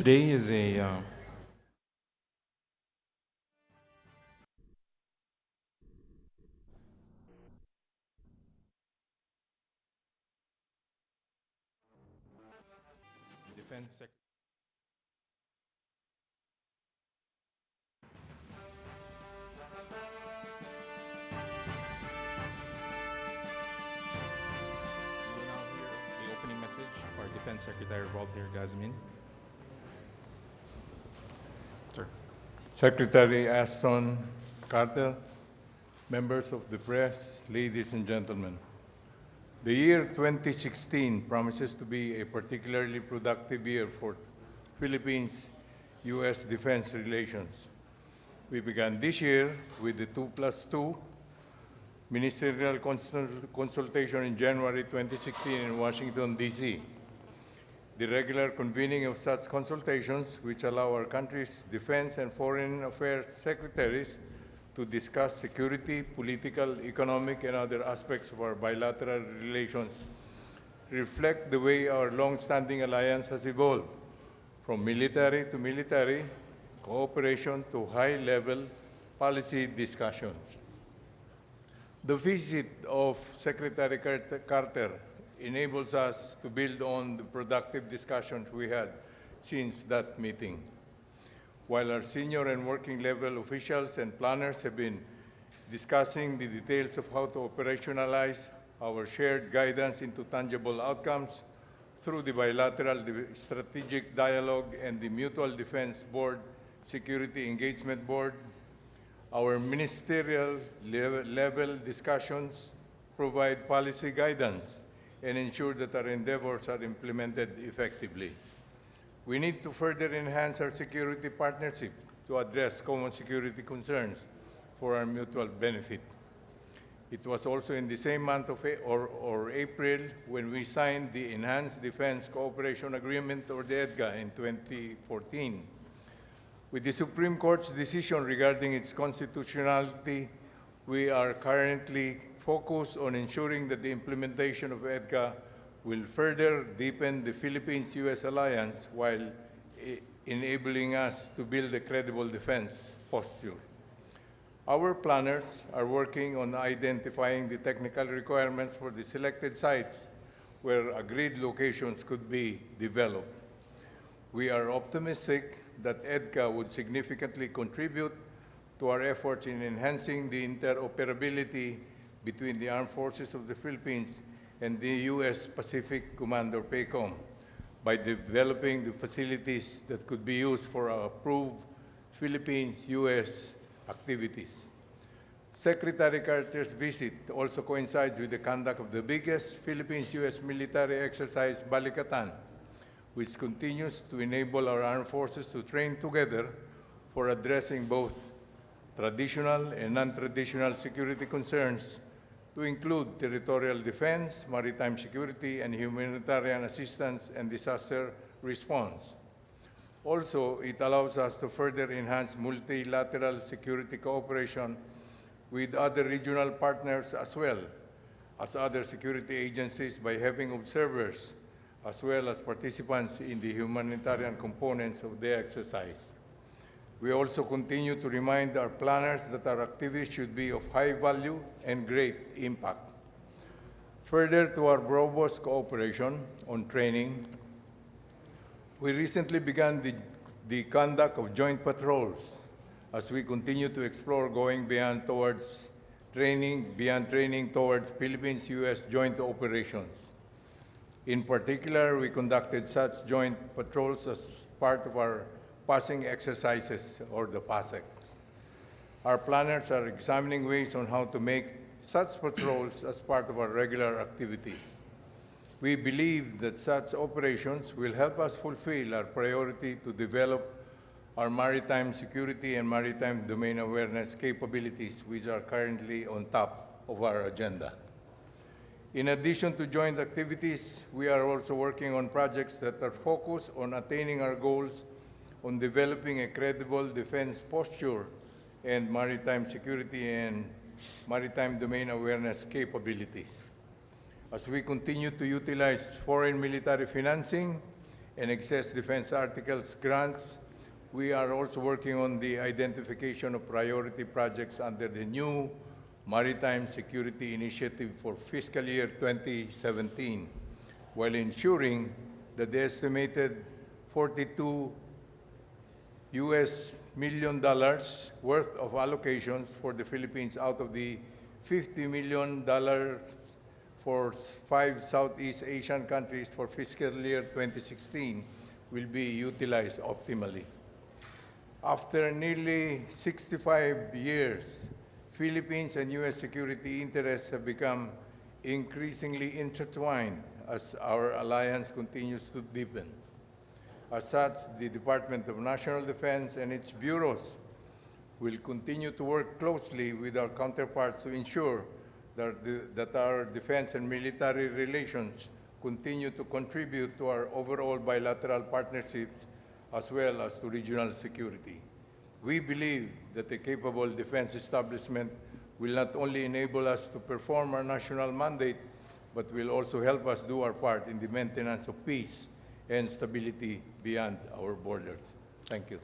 today is a defense sec. We will now hear the opening message of our Defense Secretary Walter Gazmin. Sir. Secretary Aston Carter, members of the press, ladies and gentlemen. The year 2016 promises to be a particularly productive year for Philippines-U.S. defense relations. We began this year with the 2+2 ministerial consultation in January 2016 in Washington, D.C. The regular convening of such consultations, which allow our country's defense and foreign affairs secretaries to discuss security, political, economic, and other aspects of our bilateral relations, reflect the way our long-standing alliance has evolved from military to military cooperation to high-level policy discussions. The visit of Secretary Carter enables us to build on the productive discussions we had since that meeting. While our senior and working level officials and planners have been discussing the details of how to operationalize our shared guidance into tangible outcomes through the bilateral strategic dialogue and the Mutual Defense Board Security Engagement Board, our ministerial level discussions provide policy guidance and ensure that our endeavors are implemented effectively. We need to further enhance our security partnership to address common security concerns for our mutual benefit. It was also in the same month of April when we signed the Enhanced Defense Cooperation Agreement, or the EDCA, in 2014. With the Supreme Court's decision regarding its constitutionality, we are currently focused on ensuring that the implementation of EDCA will further deepen the Philippines-U.S. alliance while enabling us to build a credible defense posture. Our planners are working on identifying the technical requirements for the selected sites where agreed locations could be developed. We are optimistic that EDCA would significantly contribute to our efforts in enhancing the interoperability between the armed forces of the Philippines and the U.S. Pacific Command, or PACOM, by developing the facilities that could be used for our approved Philippines-U.S. activities. Secretary Carter's visit also coincides with the conduct of the biggest Philippines-U.S. military exercise, Balikatan, which continues to enable our armed forces to train together for addressing both traditional and non-traditional security concerns, to include territorial defense, maritime security, and humanitarian assistance and disaster response. Also, it allows us to further enhance multilateral security cooperation with other regional partners as well as other security agencies by having observers as well as participants in the humanitarian components of the exercise. We also continue to remind our planners that our activities should be of high value and great impact. Further to our robust cooperation on training, we recently began the conduct of joint patrols as we continue to explore going beyond training towards Philippines-U.S. joint operations. In particular, we conducted such joint patrols as part of our passing exercises, or the PASEC. Our planners are examining ways on how to make such patrols as part of our regular activities. We believe that such operations will help us fulfill our priority to develop our maritime security and maritime domain awareness capabilities, which are currently on top of our agenda. In addition to joint activities, we are also working on projects that are focused on attaining our goals on developing a credible defense posture and maritime security and maritime domain awareness capabilities. As we continue to utilize foreign military financing and excess defense articles grants. We are also working on the identification of priority projects under the new Maritime Security Initiative for fiscal year 2017, while ensuring that the estimated $42 million worth of allocations for the Philippines out of the $50 million for 5 Southeast Asian countries for fiscal year 2016 will be utilized optimally. After nearly 65 years, Philippines and U.S. security interests have become increasingly intertwined as our alliance continues to deepen. As such, the Department of National Defense and its bureaus will continue to work closely with our counterparts to ensure that our defense and military relations continue to contribute to our overall bilateral partnerships as well as to regional security. We believe that a capable defense establishment will not only enable us to perform our national mandate, but will also help us do our part in the maintenance of peace and stability beyond our borders. Thank you.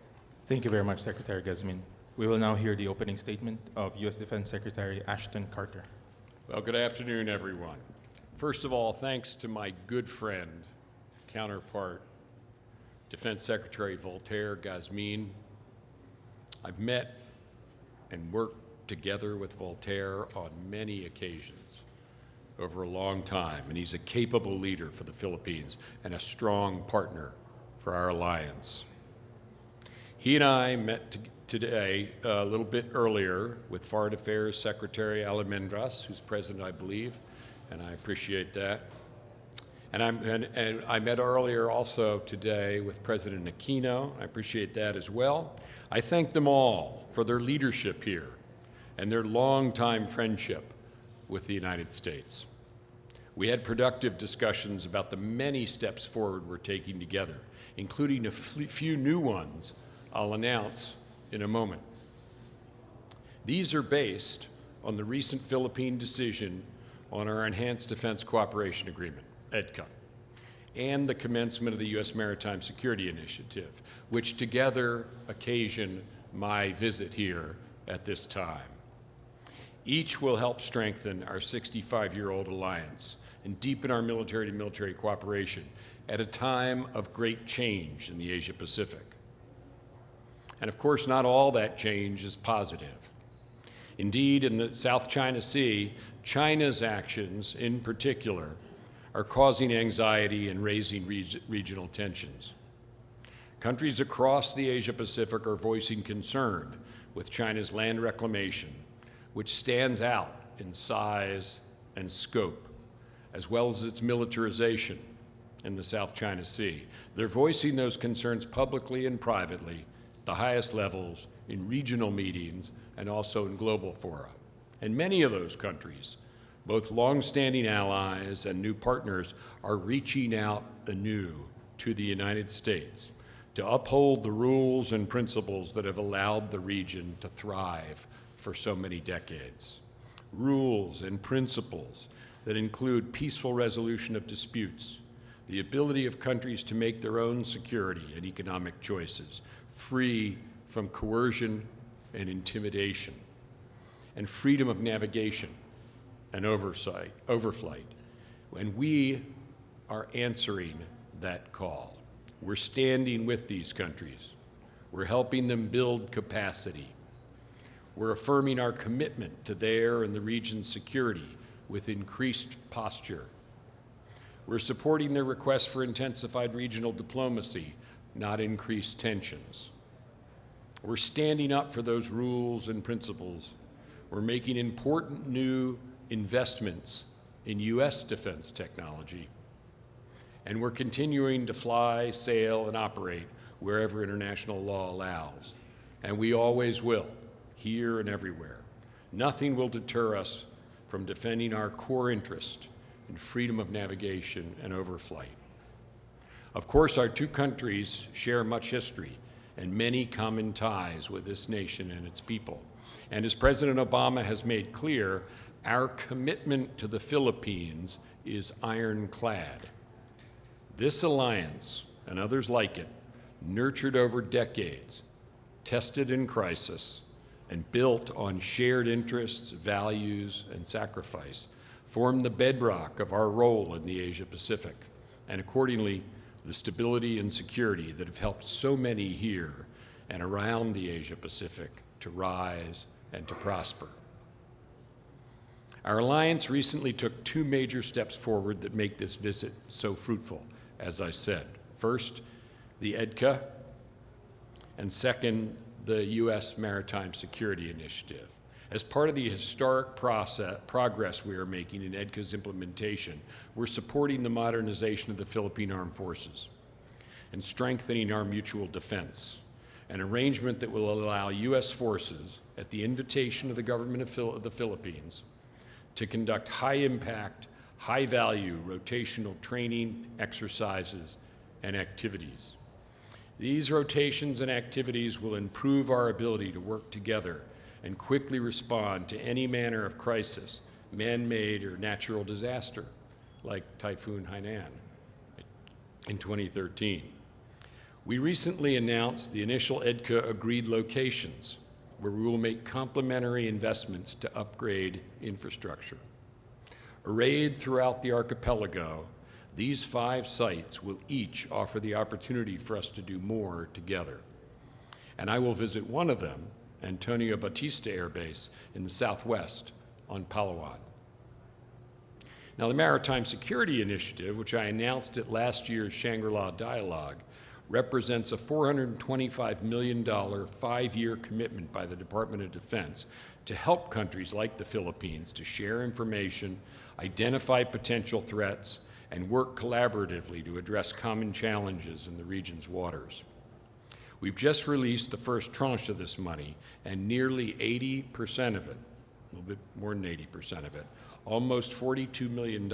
Thank you very much, Secretary Gazmin. We will now hear the opening statement of U.S. Defense Secretary Ashton Carter. Well, good afternoon, everyone. First of all, thanks to my good friend, counterpart, Defense Secretary Voltaire Gazmin. I've met and worked together with Voltaire on many occasions over a long time, and he's a capable leader for the Philippines and a strong partner for our alliance. He and I met today a little bit earlier with Foreign Affairs Secretary Almendras, who's present, I believe, and I appreciate that. And I met earlier also today with President Aquino. I appreciate that as well. I thank them all for their leadership here and their long-time friendship with the United States. We had productive discussions about the many steps forward we're taking together, including a few new ones I'll announce in a moment. These are based on the recent Philippine decision on our Enhanced Defense Cooperation Agreement, EDCA, and the commencement of the U.S. Maritime Security Initiative, which together occasion my visit here at this time. Each will help strengthen our 65-year-old alliance and deepen our military-to-military cooperation at a time of great change in the Asia-Pacific. And of course, not all that change is positive. Indeed, in the South China Sea, China's actions in particular are causing anxiety and raising regional tensions. Countries across the Asia-Pacific are voicing concern with China's land reclamation, which stands out in size and scope, as well as its militarization in the South China Sea. They're voicing those concerns publicly and privately, the highest levels, in regional meetings, and also in global fora. And many of those countries, both longstanding allies and new partners, are reaching out anew to the United States to uphold the rules and principles that have allowed the region to thrive for so many decades. Rules and principles that include peaceful resolution of disputes, the ability of countries to make their own security and economic choices, free from coercion and intimidation, and freedom of navigation and overflight. And we are answering that call. We're standing with these countries. We're helping them build capacity. We're affirming our commitment to their and the region's security with increased posture. We're supporting their request for intensified regional diplomacy, not increased tensions. We're standing up for those rules and principles. We're making important new investments in U.S. defense technology. And we're continuing to fly, sail, and operate wherever international law allows. And we always will, here and everywhere. Nothing will deter us from defending our core interest in freedom of navigation and overflight. Of course, our two countries share much history and many common ties with this nation and its people. And as President Obama has made clear, our commitment to the Philippines is ironclad. This alliance and others like it, nurtured over decades, tested in crisis, and built on shared interests, values, and sacrifice, form the bedrock of our role in the Asia-Pacific, and accordingly, the stability and security that have helped so many here and around the Asia-Pacific to rise and to prosper. Our alliance recently took two major steps forward that make this visit so fruitful, as I said. First, the EDCA, and second, the U.S. Maritime Security Initiative. As part of the historic progress we are making in EDCA's implementation, we're supporting the modernization of the Philippine Armed Forces and strengthening our mutual defense, an arrangement that will allow U.S. forces, at the invitation of the government of the Philippines, to conduct high-impact, high-value rotational training, exercises, and activities. These rotations and activities will improve our ability to work together and quickly respond to any manner of crisis, man-made or natural disaster, like Typhoon Hainan in 2013. We recently announced the initial EDCA agreed locations, where we will make complementary investments to upgrade infrastructure. Arrayed throughout the archipelago, these 5 sites will each offer the opportunity for us to do more together. And I will visit one of them, Antonio Batista Air Base in the southwest on Palawan. Now, the Maritime Security Initiative, which I announced at last year's Shangri-La Dialogue, represents a $425 million 5-year commitment by the Department of Defense to help countries like the Philippines to share information, identify potential threats, and work collaboratively to address common challenges in the region's waters. We've just released the first tranche of this money, and nearly 80% of it, a little bit more than 80% of it, almost $42 million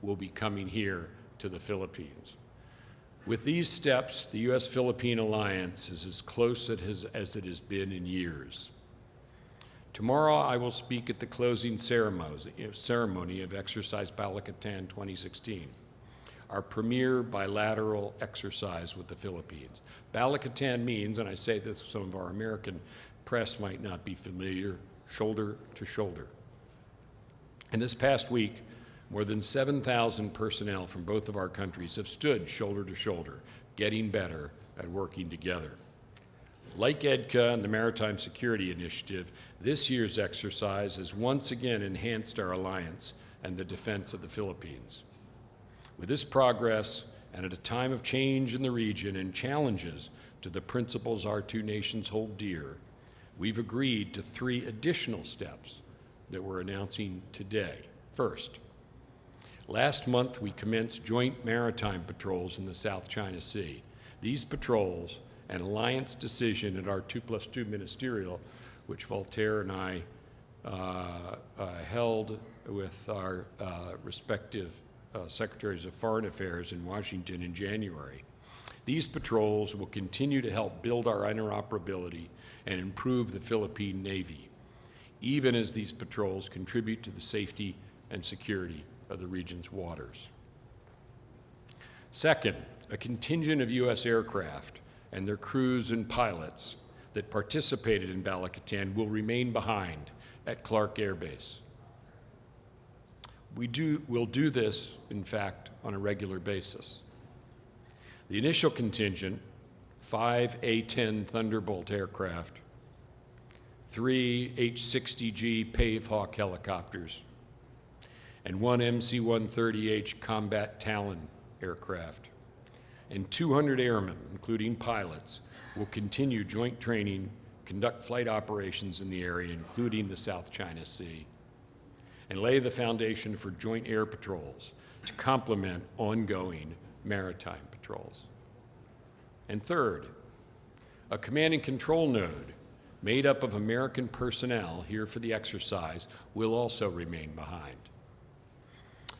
will be coming here to the Philippines. With these steps, the U.S.-Philippine alliance is as close as it has been in years. Tomorrow, I will speak at the closing ceremony of Exercise Balakatan 2016, our premier bilateral exercise with the Philippines. Balakatan means, and I say this, some of our American press might not be familiar, shoulder to shoulder. And this past week, more than 7,000 personnel from both of our countries have stood shoulder to shoulder, getting better at working together. Like EDCA and the Maritime Security Initiative, this year's exercise has once again enhanced our alliance and the defense of the Philippines. With this progress, and at a time of change in the region and challenges to the principles our two nations hold dear, we've agreed to 3 additional steps that we're announcing today. First, last month we commenced joint maritime patrols in the South China Sea. These patrols, an alliance decision at our 2+2 ministerial, which Voltaire and I held with our respective Secretaries of Foreign Affairs in Washington in January. These patrols will continue to help build our interoperability and improve the Philippine Navy, even as these patrols contribute to the safety and security of the region's waters. Second, a contingent of U.S. aircraft and their crews and pilots that participated in Balakatan will remain behind at Clark Air Base. We'll do this, in fact, on a regular basis. The initial contingent, 5 A-10 Thunderbolt aircraft, 3 H-60G Pave Hawk helicopters, and 1 MC-130H Combat Talon aircraft, and 200 airmen, including pilots, will continue joint training, conduct flight operations in the area, including the South China Sea, and lay the foundation for joint air patrols to complement ongoing maritime patrols. And third, a command and control node made up of American personnel here for the exercise will also remain behind.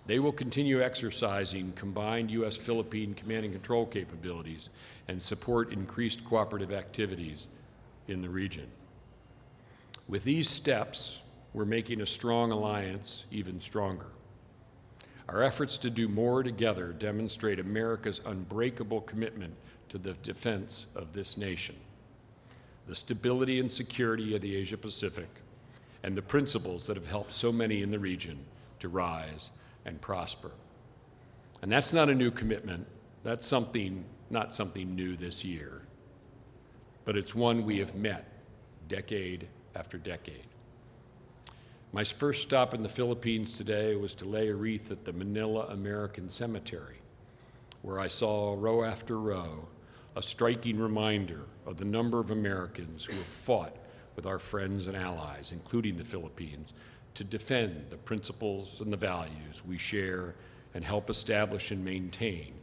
They will continue exercising combined U.S.-Philippine command and control capabilities and support increased cooperative activities in the region. With these steps, we're making a strong alliance even stronger. Our efforts to do more together demonstrate America's unbreakable commitment to the defense of this nation, the stability and security of the Asia-Pacific, and the principles that have helped so many in the region to rise and prosper. And that's not a new commitment. That's not something new this year, but it's one we have met decade after decade. My first stop in the Philippines today was to lay a wreath at the Manila American Cemetery, where I saw row after row a striking reminder of the number of Americans who have fought with our friends and allies, including the Philippines, to defend the principles and the values we share and help establish and maintain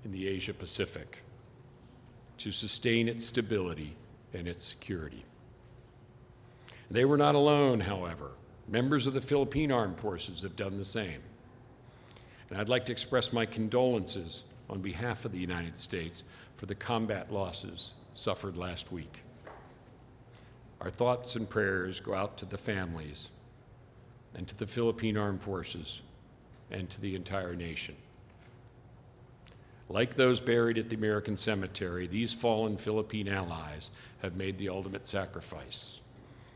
in the Asia-Pacific, to sustain its stability and its security. They were not alone, however. Members of the Philippine Armed Forces have done the same. And I'd like to express my condolences on behalf of the United States for the combat losses suffered last week. Our thoughts and prayers go out to the families and to the Philippine Armed Forces and to the entire nation. Like those buried at the American Cemetery, these fallen Philippine allies have made the ultimate sacrifice.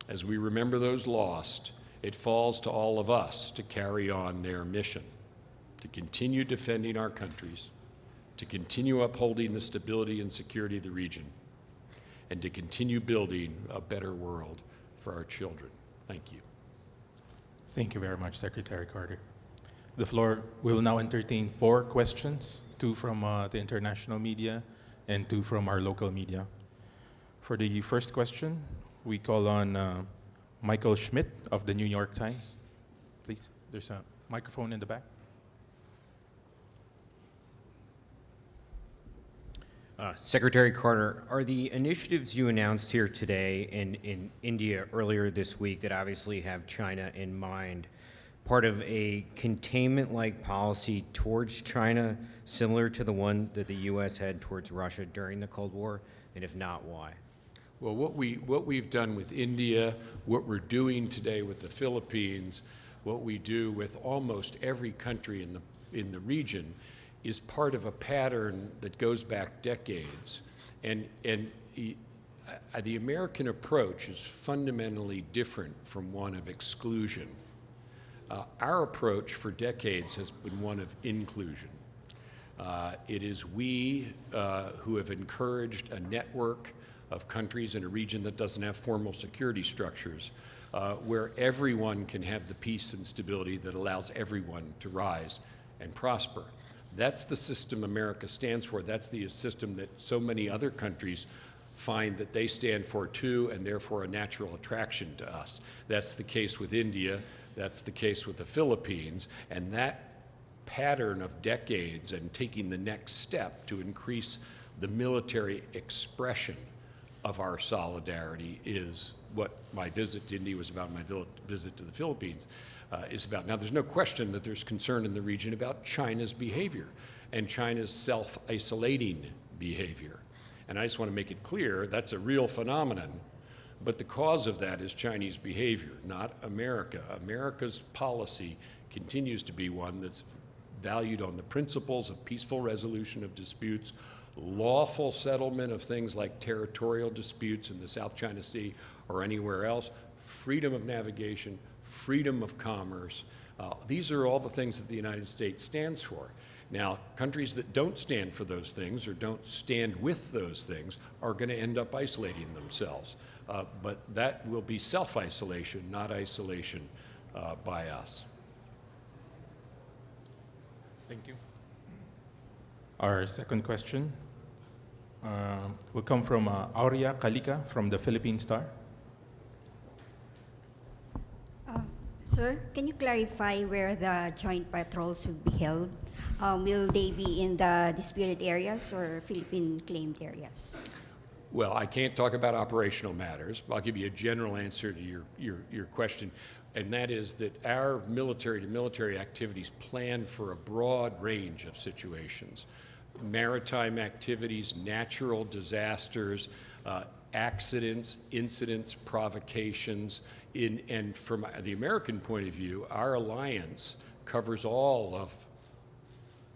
As we remember those lost, it falls to all of us to carry on their mission, to continue defending our countries, to continue upholding the stability and security of the region, and to continue building a better world for our children. Thank you. Thank you very much, Secretary Carter. The floor will now entertain 4 questions, 2 from the international media and 2 from our local media. For the first question, we call on Michael Schmidt of the New York Times. Please, there's a microphone in the back. Secretary Carter, are the initiatives you announced here today in India earlier this week that obviously have China in mind part of a containment-like policy towards China similar to the one that the U.S. had towards Russia during the Cold War? And if not, why? Well, what we've done with India, what we're doing today with the Philippines, what we do with almost every country in the region is part of a pattern that goes back decades. And the American approach is fundamentally different from one of exclusion. Our approach for decades has been one of inclusion. It is we who have encouraged a network of countries in a region that doesn't have formal security structures, where everyone can have the peace and stability that allows everyone to rise and prosper. That's the system America stands for. That's the system that so many other countries find that they stand for too, and therefore a natural attraction to us. That's the case with India. That's the case with the Philippines. And that pattern of decades and taking the next step to increase the military expression of our solidarity is what my visit to India was about, my visit to the Philippines is about. Now, there's no question that there's concern in the region about China's behavior and China's self-isolating behavior. And I just want to make it clear that's a real phenomenon, but the cause of that is Chinese behavior, not America. America's policy continues to be one that's valued on the principles of peaceful resolution of disputes, lawful settlement of things like territorial disputes in the South China Sea or anywhere else, freedom of navigation, freedom of commerce. These are all the things that the United States stands for. Now, countries that don't stand for those things or don't stand with those things are going to end up isolating themselves. But that will be self-isolation, not isolation by us. Thank you. Our second question will come from Aurea Kalika from the Philippine Star. Sir, can you clarify where the joint patrols will be held? Will they be in the disputed areas or Philippine claimed areas? Well, I can't talk about operational matters, but I'll give you a general answer to your question, and that is that our military-to-military activities plan for a broad range of situations. Maritime activities, natural disasters, accidents, incidents, provocations. And from the American point of view, our alliance covers all of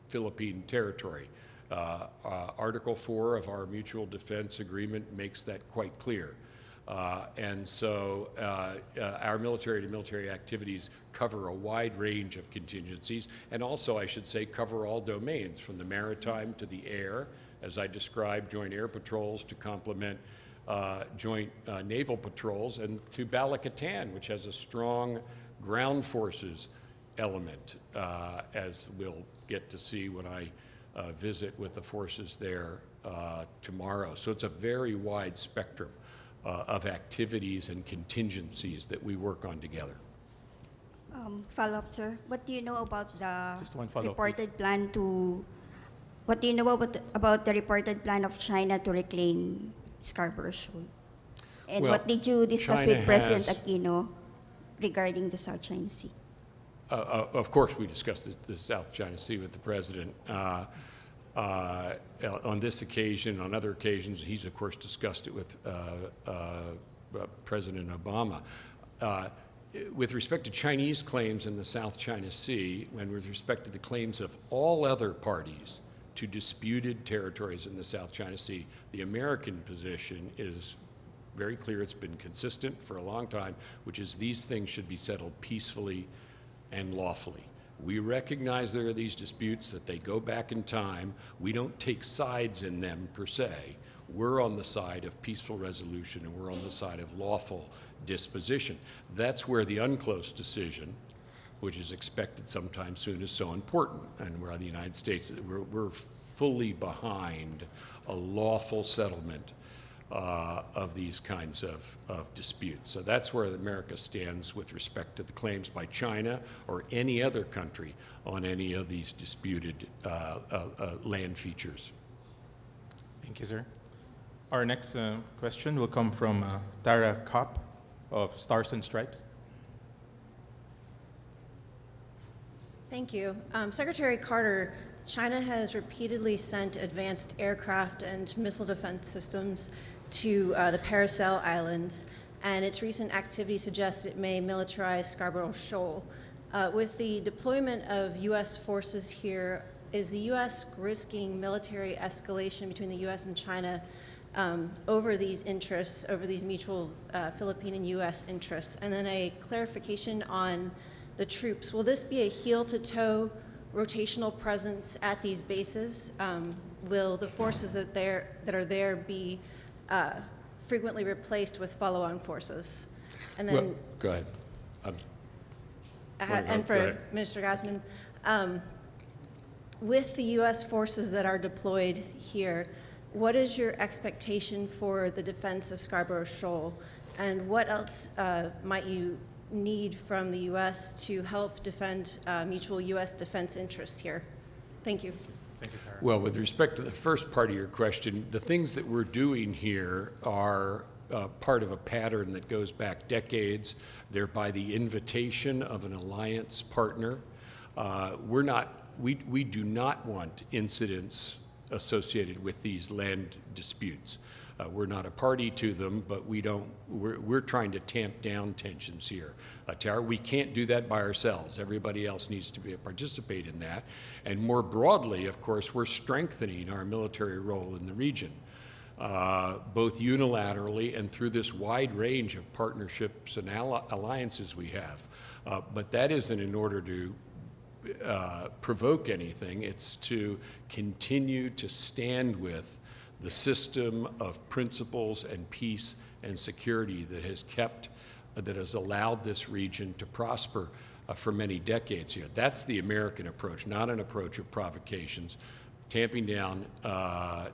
Philippine territory. Article 4 of our mutual defense agreement makes that quite clear. And so our military-to-military activities cover a wide range of contingencies, and also, I should say, cover all domains, from the maritime to the air, as I described, joint air patrols to complement joint naval patrols, and to Bala-Katan, which has a strong ground forces element, as we'll get to see when I visit with the forces there tomorrow. So it's a very wide spectrum of activities and contingencies that we work on together. Follow-up, sir. What do you know about the Just one follow-up, reported plan to? What do you know about the reported plan of China to reclaim Scarborough Shoal? And Well, what did you discuss China with President has- Aquino regarding the South China Sea? Of course, we discussed the South China Sea with the president. On this occasion, on other occasions, he's of course discussed it with President Obama. With respect to Chinese claims in the South China Sea, and with respect to the claims of all other parties to disputed territories in the South China Sea, the American position is very clear. It's been consistent for a long time, which is these things should be settled peacefully and lawfully. We recognize there are these disputes, that they go back in time. We don't take sides in them per se. We're on the side of peaceful resolution, and we're on the side of lawful disposition. That's where the UNCLOS decision, which is expected sometime soon, is so important, and where the United States, we're fully behind a lawful settlement of these kinds of disputes. So that's where America stands with respect to the claims by China or any other country on any of these disputed land features. Thank you, sir. Our next question will come from Tara Kopp of Stars and Stripes. Thank you. Secretary Carter, China has repeatedly sent advanced aircraft and missile defense systems to the Paracel Islands, and its recent activity suggests it may militarize Scarborough Shoal. With the deployment of U.S. forces here, is the U.S. risking military escalation between the U.S. and China over these interests, over these mutual Philippine and U.S. interests? And then a clarification on the troops. Will this be a heel-to-toe rotational presence at these bases? Will the forces that are there be frequently replaced with follow-on forces? And then, Well, go ahead. and Go for ahead. Minister Gazmin, with the U.S. forces that are deployed here, what is your expectation for the defense of Scarborough Shoal, and what else might you need from the U.S. to help defend mutual U.S. defense interests here? Thank you. Thank you, Tara. Well, with respect to the first part of your question, the things that we're doing here are part of a pattern that goes back decades. They're by the invitation of an alliance partner. We do not want incidents associated with these land disputes. We're not a party to them, but we're trying to tamp down tensions here. Tara, we can't do that by ourselves. Everybody else needs to participate in that. And more broadly, of course, we're strengthening our military role in the region, both unilaterally and through this wide range of partnerships and alliances we have. But that isn't in order to provoke anything. It's to continue to stand with the system of principles and peace and security that has allowed this region to prosper for many decades here. That's the American approach, not an approach of provocations, tamping down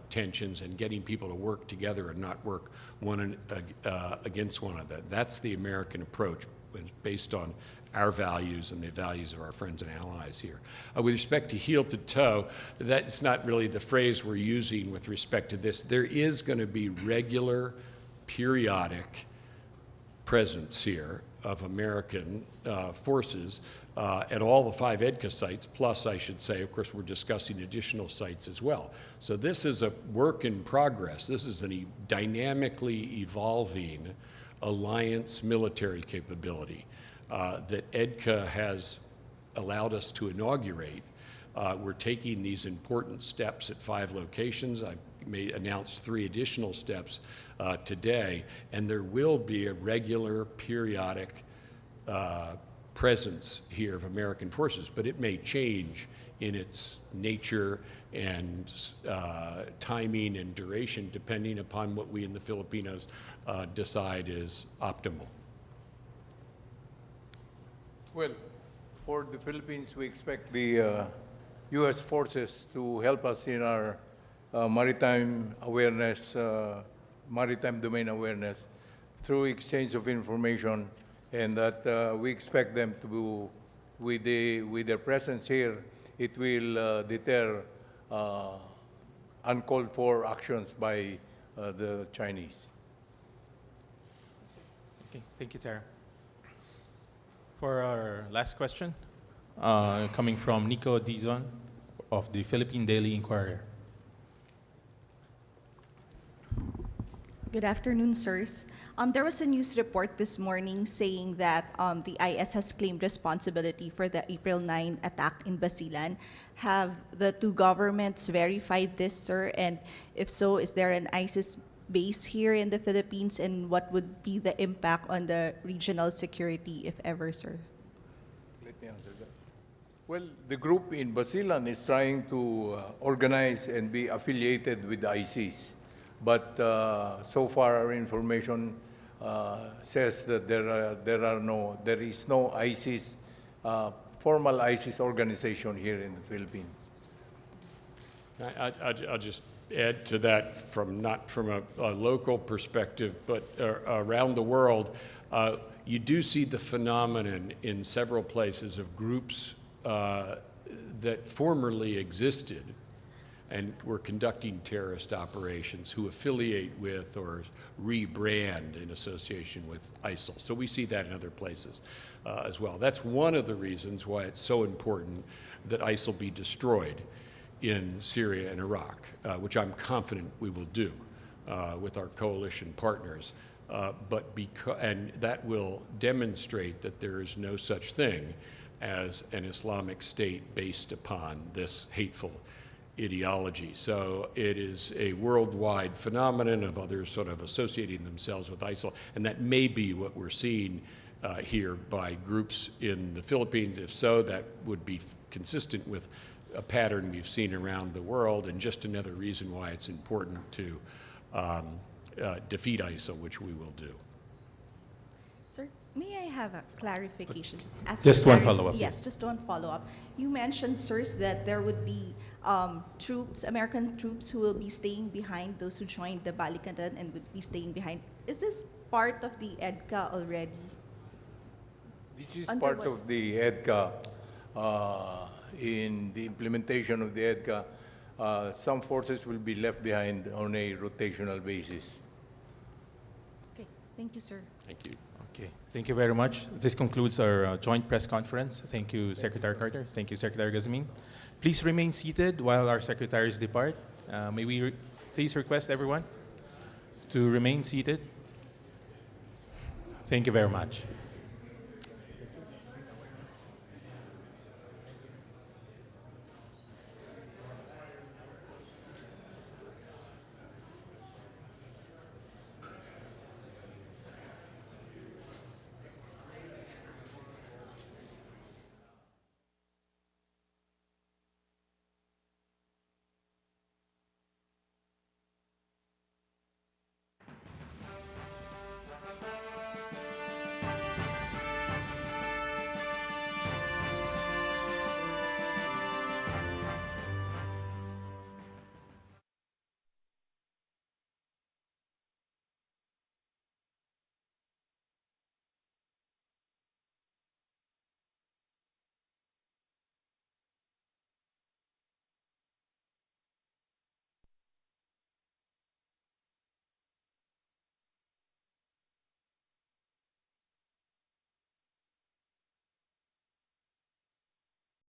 tensions and getting people to work together and not work one against one another. That's the American approach, based on our values and the values of our friends and allies here. With respect to heel to toe, that's not really the phrase we're using with respect to this. There is going to be regular, periodic presence here of American forces at all the 5 EDCA sites, plus, I should say, of course, we're discussing additional sites as well. So this is a work in progress. This is a dynamically evolving alliance military capability that EDCA has allowed us to inaugurate. We're taking these important steps at 5 locations. I announced 3 additional steps today, and there will be a regular, periodic presence here of American forces, but it may change in its nature and timing and duration depending upon what we in the Filipinos decide is optimal. Well, for the Philippines, we expect the U.S. forces to help us in our maritime awareness, maritime domain awareness through exchange of information, and that we expect them to, with their presence here, it will deter uncalled for actions by the Chinese. Okay, thank you, Tara. For our last question, coming from Nico Dizon of the Philippine Daily Inquirer. Good afternoon, sirs. There was a news report this morning saying that the IS has claimed responsibility for the April 9 attack in Basilan. Have the 2 governments verified this, sir? And if so, is there an ISIS base here in the Philippines? And what would be the impact on the regional security, if ever, sir? Let me answer that. Well, the group in Basilan is trying to organize and be affiliated with ISIS. But so far, our information says that there is no ISIS, formal ISIS organization here in the Philippines. I'll just add to that not from a local perspective, but around the world. You do see the phenomenon in several places of groups that formerly existed and were conducting terrorist operations who affiliate with or rebrand in association with ISIL. So we see that in other places as well. That's one of the reasons why it's so important that ISIL be destroyed in Syria and Iraq, which I'm confident we will do with our coalition partners. And that will demonstrate that there is no such thing as an Islamic State based upon this hateful ideology. So it is a worldwide phenomenon of others sort of associating themselves with ISIL, and that may be what we're seeing here by groups in the Philippines. If so, that would be consistent with a pattern we've seen around the world, and just another reason why it's important to defeat ISIL, which we will do. Sir, may I have a clarification? Just one follow-up. Yes, just one follow-up. You mentioned, sirs, that there would be troops, American troops, who will be staying behind those who joined the Balikatan and would be staying behind. Is this part of the EDCA already? This is Under part what? of the EDCA. In the implementation of the EDCA, some forces will be left behind on a rotational basis. Okay, thank you, sir. Thank you. Okay, thank you very much. This concludes our joint press conference. Thank you, Secretary Carter. Thank you, Secretary Gazmin. Please remain seated while our secretaries depart. May we please request everyone to remain seated. Thank you very much.